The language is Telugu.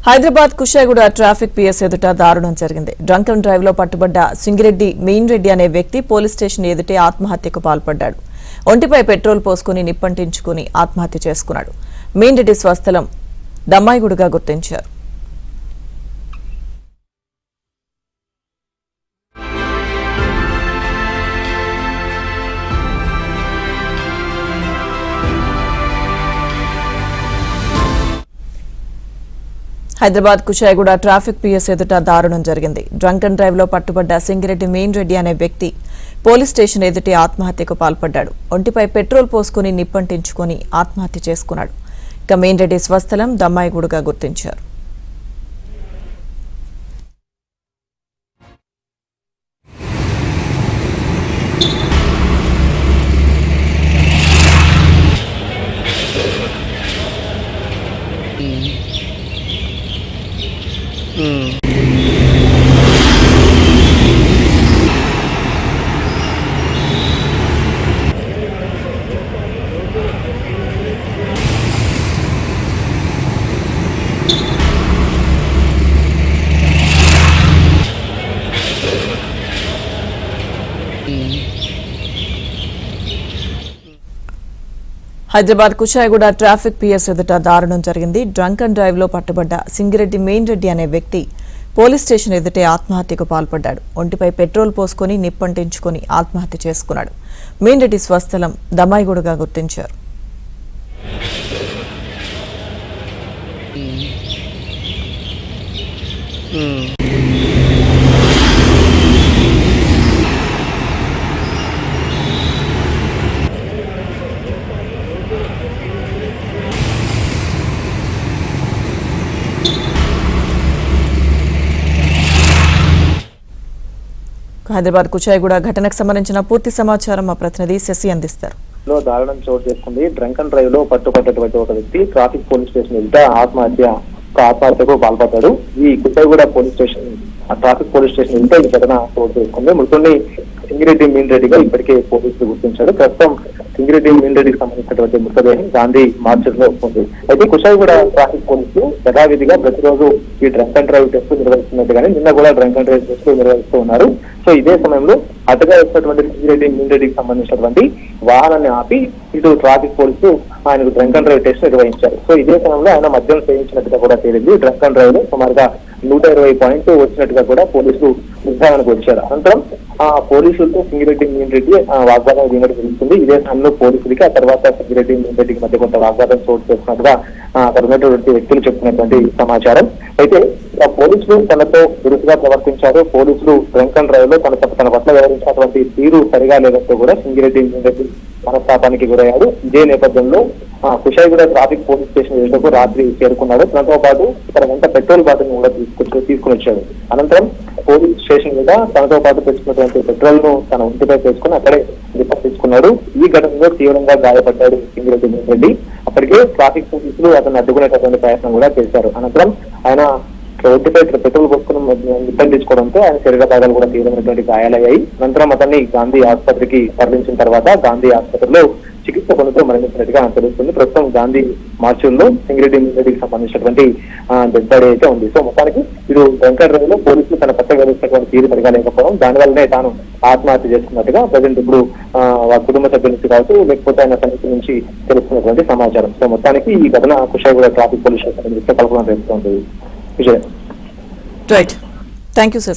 హైదరాబాద్ కుషాయిగూడ ట్రాఫిక్ పిఎస్ ఎదుట దారుణం జరిగింది. డ్రంక్ అండ్ డ్రైవ్ లో పట్టుబడ్డ సింగిరెడ్డి మెయిన్ రెడ్డి అనే వ్యక్తి పోలీస్ స్టేషన్ ఎదుటే ఆత్మహత్యకు పాల్పడ్డాడు. ఒంటిపై పెట్రోల్ పోసుకుని నిప్పంటించుకుని ఆత్మహత్య చేసుకున్నాడు. మెయిన్ రెడ్డి స్వస్థలం దమ్మాయిగూడగా గుర్తించారు. హైదరాబాద్ కుషాయిగూడ ట్రాఫిక్ పిఎస్ ఎదుట దారుణం జరిగింది. డ్రంక్ అండ్ డ్రైవ్ లో పట్టుబడ్డ సింగిరెడ్డి మెయిన్ రెడ్డి అనే వ్యక్తి పోలీస్ స్టేషన్ ఎదుటే ఆత్మహత్యకు పాల్పడ్డాడు. ఒంటిపై పెట్రోల్ పోసుకుని నిప్పంటించుకుని ఆత్మహత్య చేసుకున్నాడు. ఇక మెయిన్ రెడ్డి స్వస్థలం దమ్మాయిగూడగా గుర్తించారు. హైదరాబాద్ కుషాయిగూడ ట్రాఫిక్ పిఎస్ ఎదుట దారుణం జరిగింది. డ్రంక్ అండ్ డ్రైవ్ లో పట్టుబడ్డ సింగిరెడ్డి మెయిన్ రెడ్డి అనే వ్యక్తి పోలీస్ స్టేషన్ ఎదుటే ఆత్మహత్యకు పాల్పడ్డాడు. ఒంటిపై పెట్రోల్ పోసుకుని నిప్పంటించుకుని ఆత్మహత్య చేసుకున్నాడు. మెయిన్ రెడ్డి స్వస్థలం దమ్మాయిగూడగా గుర్తించారు. హైదరాబాద్ కుషాయిగూడ ఘటనకు సంబంధించిన పూర్తి సమాచారం మా ప్రతినిధి శశి అందిస్తారు. దారుణం చోటు చేసుకుంది. డ్రంక్ అండ్ డ్రైవ్ లో పట్టుబడ్డటువంటి ఒక వ్యక్తి ట్రాఫిక్ పోలీస్ స్టేషన్ ఎదుట ఆత్మహత్యకు పాల్పడ్డాడు. ఈ Kushaiguda police station traffic police station ఎదుట ఈ ఘటన చోటు చేసుకుంది. మృతుడిని సింగిరెడ్డి మెయిన్ రెడ్డిగా ఇప్పటికే పోలీసులు గుర్తించారు. ప్రస్తుతం సింగిరెడ్డి మెయిన్ రెడ్డికి సంబంధించినటువంటి మృతదేహం గాంధీ మార్చర్లో ఉంది. అయితే కుషాయిగూడ ట్రాఫిక్ పోలీసులు యథావిధిగా ప్రతిరోజు ఈ డ్రంక్ అండ్ డ్రైవ్ టెస్టులు నిర్వహిస్తున్నట్టుగానే నిన్న కూడా డ్రంక్ అండ్ డ్రైవ్ టెస్టులు నిర్వహిస్తూ ఉన్నారు. సో ఇదే సమయంలో అటుగా వచ్చినటువంటి సింగిరెడ్డి మెయిన్ రెడ్డికి సంబంధించినటువంటి వాహనాన్ని ఆపి ఇటు ట్రాఫిక్ పోలీసులు ఆయనకు డ్రంక్ అండ్ డ్రైవ్ టెస్ట్ నిర్వహించారు. సో ఇదే సమయంలో ఆయన మద్యం సేవించినట్టుగా కూడా తేలింది. డ్రంక్ అండ్ డ్రైవ్ లో సుమారుగా 120 పాయింట్లు వచ్చినట్టుగా కూడా పోలీసులు నిర్ధారణకు వచ్చారు. అనంతరం ఆ పోలీసులతో సింగిరెడ్డి మెయిన్ రెడ్డి వాగ్వాదం దిగడం జరుగుతుంది. ఇదే సమయంలో పోలీసులకి ఆ తర్వాత సింగిరెడ్డి మెయిన్ రెడ్డికి మధ్య కొంత వాగ్వాదం చోటు చేసుకున్నట్టుగా అక్కడ ఉన్నటువంటి వ్యక్తులు చెప్తున్నటువంటి సమాచారం. అయితే ఆ పోలీసులు తనతో దురుసుగా ప్రవర్తించారు. పోలీసులు డ్రంక్ అండ్ డ్రైవ్ లో తన పట్ల వ్యవహరించినటువంటి తీరు సరిగా లేదంటూ కూడా సింగిరెడ్డి మెయిన్ రెడ్డి మనస్తాపానికి గురయ్యాడు. ఇదే నేపథ్యంలో కుషాయిగూడ ట్రాఫిక్ పోలీస్ స్టేషన్ ఎదుటకు రాత్రి చేరుకున్నాడు. తనతో పాటు తన వెంట పెట్రోల్ బాటిల్ కూడా తీసుకుని వచ్చాడు. అనంతరం పోలీస్ స్టేషన్ మీద తనతో పాటు తెచ్చుకున్నటువంటి పెట్రోల్ ను తన ఒంటిపై తీసుకుని అక్కడే తీసుకున్నాడు. ఈ ఘటనలో తీవ్రంగా గాయపడ్డాడు సింగిరెడ్డి మెయిన్ రెడ్డి. అప్పటికే ట్రాఫిక్ పోలీసులు అతను అడ్డుకునేటటువంటి ప్రయత్నం కూడా చేశారు. అనంతరం ఆయన ఒంటిపై పెట్రోల్ పోసుకుని నిప్పండించుకోవడంతో ఆయన శరీర భాగాలు కూడా తీవ్రమైనటువంటి గాయాలయ్యాయి. అనంతరం అతన్ని గాంధీ ఆసుపత్రికి తరలించిన తర్వాత గాంధీ ఆసుపత్రిలో చికిత్స పొందుతూ మరణించినట్టుగా తెలుస్తుంది. ప్రస్తుతం గాంధీ మార్చుల్లో సింగిరెడ్డి మెయిన్ రెడ్డికి సంబంధించినటువంటి డెడ్ బాడీ అయితే ఉంది. సో మొత్తానికి ఇది డ్రంక్ అండ్ డ్రైవ్ లో పోలీసులు తన పట్ల వ్యవహరించినటువంటి తీరు సరిగా లేకపోవడం, దానివల్లనే తాను ఆత్మహత్య చేసుకున్నట్టుగా ప్రజెంట్ ఇప్పుడు కుటుంబ సభ్యుల నుంచి కావచ్చు లేకపోతే ఆయన సన్నిధి నుంచి తెలుస్తున్నటువంటి సమాచారం. సో మొత్తానికి ఈ ఘటన కుషాయిగూడ ట్రాఫిక్ పోలీస్ స్టేషన్ కల్పన తెలుస్తుంది. Vijay. Right, thank you sir.